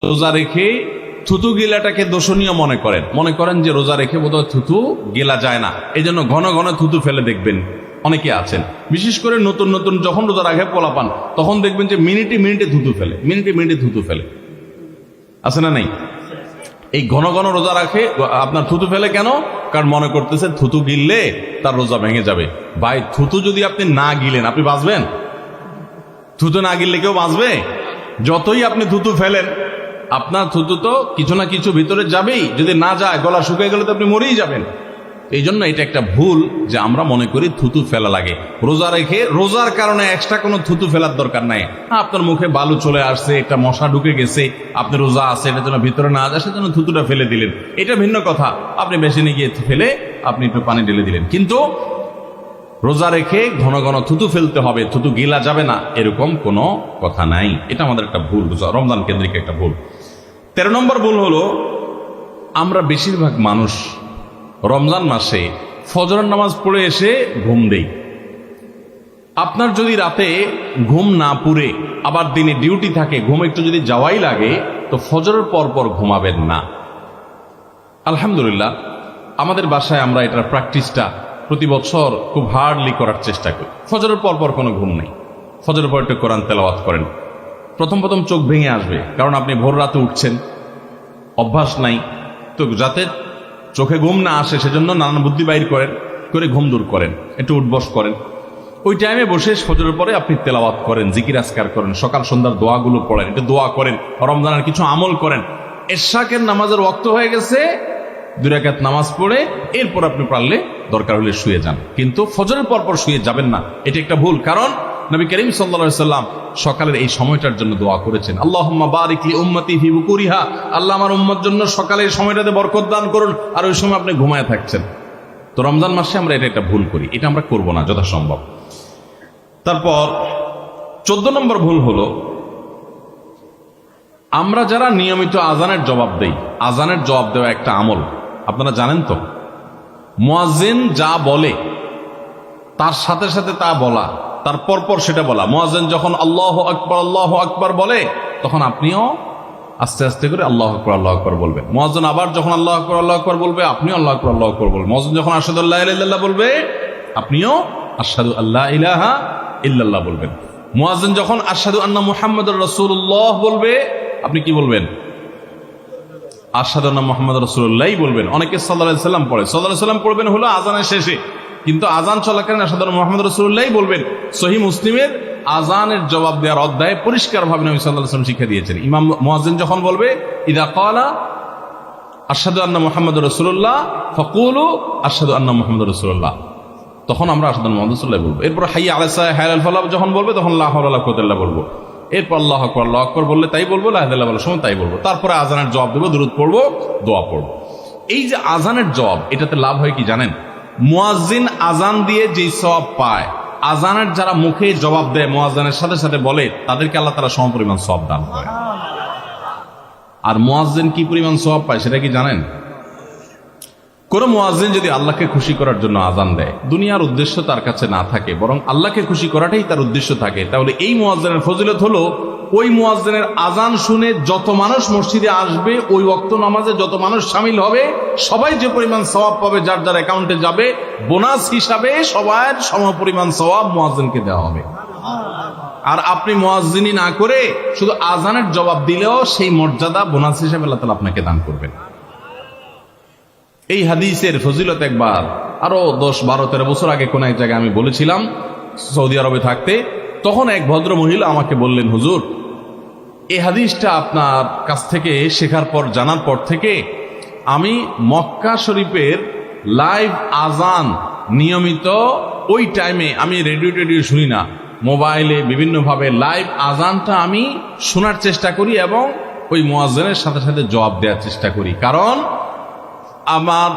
রোজা রেখে থুতু গিলাটাকে দোষণীয় মনে করেন যে রোজা রেখে বোধহয় থুতু গেলা যায় না, এই জন্য ঘন ঘন থুতু ফেলে দেখবেন অনেকে আছেন। বিশেষ করে নতুন নতুন যখন রোজা রাখে পোলা পান, তখন দেখবেন যে মিনিটে মিনিটে থুতু ফেলে, আছে না নাই? এই ঘন ঘন রোজা রাখে আপনার থুতু ফেলে কেন? কারণ মনে করতেছে থুতু গিললে তার রোজা ভেঙে যাবে। ভাই, থুতু যদি আপনি না গিলেন আপনি বাঁচবেন? থুতু না গিললে কেউ বাঁচবে? যতই আপনি থুতু ফেলেন, আপনার থুতু তো কিছু না কিছু ভিতরে যাবেই। যদি না যায়, গলা শুকিয়ে গেলে তো আপনি মরেই যাবেন। এই জন্য এটা একটা ভুল যে আমরা মনে করি থুতু ফেলা লাগে। রোজা রেখে রোজার কারণে এক্সট্রা কোনো থুতু ফেলার দরকার নাই। আপনার মুখে বালু চলে আসছে, একটা মশা ঢুকে গেছে, আপনি রোজা আছে এটার জন্য ভিতরে না যায়, সেজন্য থুতুটা ফেলে দিলেন, এটা ভিন্ন কথা। আপনি বেসিনে গিয়ে ফেলে আপনি একটু পানি ঢেলে দিলেন। কিন্তু রোজা রেখে ঘন ঘন থুতু ফেলতে হবে, থুতু গিলা যাবে না, এরকম কোনো কথা নাই। এটা আমাদের একটা ভুল, রমজান কেন্দ্রিক একটা ভুল। 13 নম্বর ভুল হলো, আমরা বেশিরভাগ মানুষ রমজান মাসে ফজরের নামাজ পড়ে এসে ঘুম দেই। আপনার যদি রাতে ঘুম না পুরে আবার দিনে ডিউটি থাকে, ঘুম একটু যদি যাওয়াই লাগে, তো ফজরের পর পর ঘুমাবেন না। আলহামদুলিল্লাহ, আমাদের বাসায় আমরা এটার প্র্যাকটিসটা প্রতি বছর খুব হার্ডলি করার চেষ্টা করি। ফজরের পর পর কোনো ঘুম নেই, ফজরের পর একটু কোরআন তেলাওয়াত করেন। প্রথম চোখ ভেঙে আসবে, কারণ আপনি ভোর রাতে উঠছেন, অভ্যাস নাই। তো যাতে চোখে ঘুম না আসে সেজন্য নানান বুদ্ধি বাইর করে ঘুম দূর করেন, একটু উঠবস করেন। ওই টাইমে বসে ফজরের পরে আপনি তেলাওয়াত করেন, জিকির আজকার করেন, সকাল সন্ধ্যার দোয়াগুলো পড়েন, একটু দোয়া করেন, রমজানের কিছু আমল করেন। এশাকের নামাজের ওয়াক্ত হয়ে গেছে, 2 রাকাত নামাজ পড়ে এরপর আপনি পারলে দরকার হলে শুয়ে যান, কিন্তু ফজরের পর পর শুয়ে যাবেন না। এটা একটা ভুল, কারণ নবী করিম সাল্লাল্লাহু আলাইহি সাল্লাম সকালের এই সময়টার জন্য দোয়া করেছেন, আল্লাহুম্মা বারিক লি উম্মতি ফি বুকুরিহা, আল্লাহ আমার উম্মত জন্য সকালের সময়টাতে বরকত দান করুন। আর ওই সময় আপনি ঘুমায় থাকছেন। তো রমজান মাসে আমরা এটা একটা ভুল করি, এটা আমরা করব না যথাসম্ভব। তারপর 14 নম্বর ভুল হলো, আমরা যারা নিয়মিত আজানের জবাব দেই, আজানের জবাব দেওয়া একটা আমল, আপনারা জানেন তো? মুয়াজ্জিন যা বলে তার সাথে সাথে তা বলা, তার পরপর সেটা বলা। মুয়াজ্জিন যখন আল্লাহু আকবার বলে, তখন আপনিও আস্তে আস্তে করে আল্লাহু আকবার বলবেন। মুয়াজ্জিন আবার যখন আল্লাহু আকবার বলবে, আপনিও আল্লাহু আকবার বলবেন। মুয়াজ্জিন যখন আশহাদু আল্লা ইলাহা ইল্লাল্লাহ বলবে, আপনিও আশহাদু আল্লা ইলাহা ইল্লাল্লাহ বলবেন। মুয়াজ্জিন যখন আশহাদু আন্না মুহাম্মাদুর রাসূলুল্লাহ বলবে, আপনি কি বলবেন? আশহাদু আন্না মুহাম্মাদুর রাসূলুল্লাহ বলবেন। অনেকে সাল্লাল্লাহু আলাইহি সাল্লাম পড়ে, সাল্লাল্লাহু আলাইহি সাল্লাম পড়বেন হলো আজানের শেষে, কিন্তু আজান চলাকালীন আশহাদু আন্না মুহাম্মাদুর রাসূলুল্লাহ বলবেন। সহিহ মুসলিমের আজানের জবাব দেওয়ার অধ্যায়ে পরিষ্কারভাবে নবী সাল্লাল্লাহু আলাইহি ওয়াসাল্লাম শিক্ষা দিয়েছেন। ইমাম মুয়াজ্জিন যখন বলবে, ইযা ক্বালা আশহাদু আন্না মুহাম্মাদুর রাসূলুল্লাহ ফাকুলু আশহাদু আন্না মুহাম্মাদুর রাসূলুল্লাহ, তখন আমরা আশহাদু আন্না মুহাম্মাদুর রাসূলুল্লাহ বলবো। এরপর হাইয়া আলাস সালাহ হাইয়া আল ফালাহ যখন বলবে, তখন লা হাওলা ওয়ালা কুওয়াতা ইল্লা বিল্লাহ বলবো। এরপর আল্লাহু আকবার বললে তাই বলবো, লা ইলাহা ইল্লাল্লাহ বলার সময় তাই বলবো। তারপরে আজানের জবাব দেবো, দুরূদ পড়বো, দোয়া পড়বো। এই যে আজানের জবাব, এটাতে লাভ হয় কি জানেন? মুয়াজ্জিন আজান দিয়ে যেই সওয়াব পায়, আজানের যারা মুখে জবাব দেয়, মুয়াজ্জিনের সাথে সাথে বলে, তাদেরকে আল্লাহ তাআলা সমপরিমাণ সওয়াব দান করে। আর মুয়াজ্জিন কি পরিমাণ সওয়াব পায় সেটা কি জানেন? কোন মুয়াজ্জিন যদি আল্লাহকে খুশি করার জন্য আজান দেয়, দুনিয়ার উদ্দেশ্য তার কাছে না থাকে, বরং আল্লাহকে খুশি করাটাই তার উদ্দেশ্য থাকে, তাহলে এই মুয়াজ্জিনের ফজিলত হলো, ওই মুয়াজ্জিনের আজান শুনে যত মানুষ মসজিদে আসবে, ওই ওয়াক্ত নামাজে যত মানুষ শামিল হবে, সবাই যে পরিমাণ সওয়াব পাবে, যার যার অ্যাকাউন্টে যাবে, বোনাস হিসাবে সবার সমপরিমাণ সওয়াব মুয়াজ্জিনকে দেওয়া হবে। আর আপনি মুয়াজ্জিনি না করে শুধু আজানের জবাব দিলেও সেই মর্যাদা বোনাস হিসাবে আল্লাহ তাআলা আপনাকে দান করবেন। এই হাদিসের ফজিলত একবার আরো 10, 12, 13 বছর আগে কোন এক জায়গায় আমি বলেছিলাম, সৌদি আরবে থাকতে। তখন এক ভদ্র মহিলা আমাকে বললেন, হুজুর, এই হাদিসটা আপনার কাছ থেকে শেখার পর, জানার পর থেকে আমি মক্কা শরীফের লাইভ আজান নিয়মিত ওই টাইমে, আমি রেডিও শুনি না, মোবাইলে বিভিন্নভাবে লাইভ আজানটা আমি শোনার চেষ্টা করি এবং ওই মুয়াজ্জিনের সাথে সাথে জবাব দেওয়ার চেষ্টা করি। কারণ আমার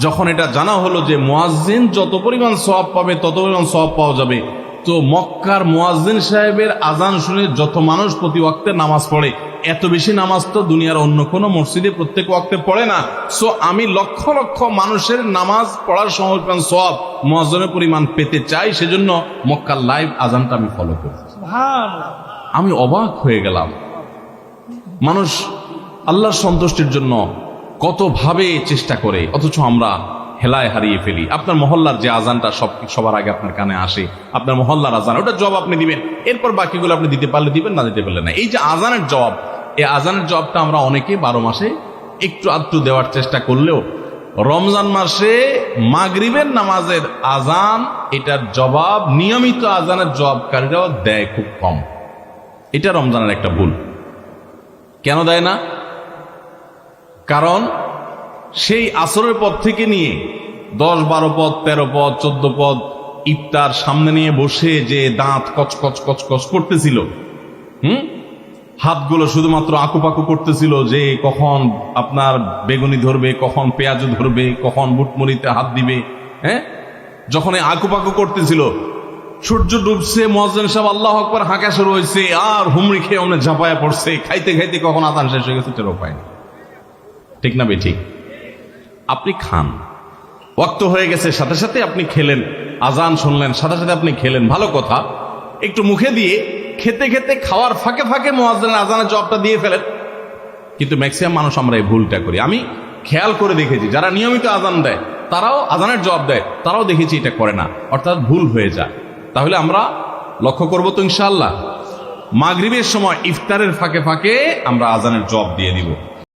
যখন এটা জানা হলো যে মুয়াজ্জিন যত পরিমাণ সওয়াব পাবে তত পরিমাণ সওয়াব পাওয়া যাবে, তো মক্কার মুয়াজ্জিন সাহেবের আজান শুনে যত মানুষ প্রতি ওয়াক্তে নামাজ পড়ে, এত বেশি নামাজ তো দুনিয়ার অন্য কোনো মসজিদে প্রত্যেক ওয়াক্তে পড়ে না। সো আমি লক্ষ লক্ষ মানুষের নামাজ পড়ার সময় সওয়াব মুয়াজ্জিনের পরিমাণ পেতে চাই, সেজন্য মক্কার লাইভ আজানটা আমি ফলো করি। আমি অবাক হয়ে গেলাম। মানুষ আল্লাহর সন্তুষ্টির জন্য কতভাবে চেষ্টা করে, অথচ আমরা হেলায় হারিয়ে ফেলি। আপনার মহল্লার যে আজানটা সবার আগে আপনার কানে আসে, আপনার মহল্লার আজান, ওটা জবাব আপনি দিবেন, এরপর বাকিগুলো আপনি দিতে পারলে দিবেন, না দিতে পারলে না। এই যে আজানের জবাব, এই আজানের জবাবটা আমরা অনেকে 12 মাসে একটু আধটু দেওয়ার চেষ্টা করলেও রমজান মাসে মাগরিবের নামাজের আজান, এটার জবাব নিয়মিত আজানের জবাবকারীরাও দেয় খুব কম। এটা রমজানের একটা ভুল। কেন দেয় না? কারণ সেই আসরের পর থেকে নিয়ে 10, 12 পদ, 13 পদ, 14 পদ ইফতার সামনে নিয়ে বসে যে দাঁত কচকচ কচকচ করতেছিল, হাতগুলো শুধুমাত্র আকুপাকু করতেছিল যে কখন আপনার বেগুনি ধরবে, কখন পেঁয়াজ ধরবে, কখন বুটমুড়িতে হাত দিবে। যখন আকুপাকু করতেছিল, সূর্য ডুবছে, মুয়াজ্জিন সাহেব আল্লাহু আকবার হাঁকা শুরু হয়েছে, আর হুমড়ি খেয়ে অনেক ঝাঁপায়া পড়ছে, খাইতে খাইতে কখন আজান শেষ হয়ে গেছে টেরও পায়নি। ঠিক না বে ঠিক? আপনি খান, ওয়াক্ত হয়ে গেছে, সাথে সাথে আপনি খেলেন, আজান শুনলেন, সাথে সাথে আপনি খেলেন, ভালো কথা। একটু মুখে দিয়ে খেতে খেতে খাওয়ার ফাঁকে ফাঁকে মুয়াজ্জিনের আজানের জবাবটা দিয়ে ফেলেন। কিন্তু ম্যাক্সিমাম মানুষ আমরা এই ভুলটা করি। আমি খেয়াল করে দেখেছি, যারা নিয়মিত আজান দেয় তারাও আজানের জবাব দেয়, তারাও দেখেছি এটা করে না, অর্থাৎ ভুল হয়ে যায়। তাহলে আমরা লক্ষ্য করবো তো ইনশাআল্লাহ, মাগরিবের সময় ইফতারের ফাঁকে ফাঁকে আমরা আজানের জবাব দিয়ে দিব।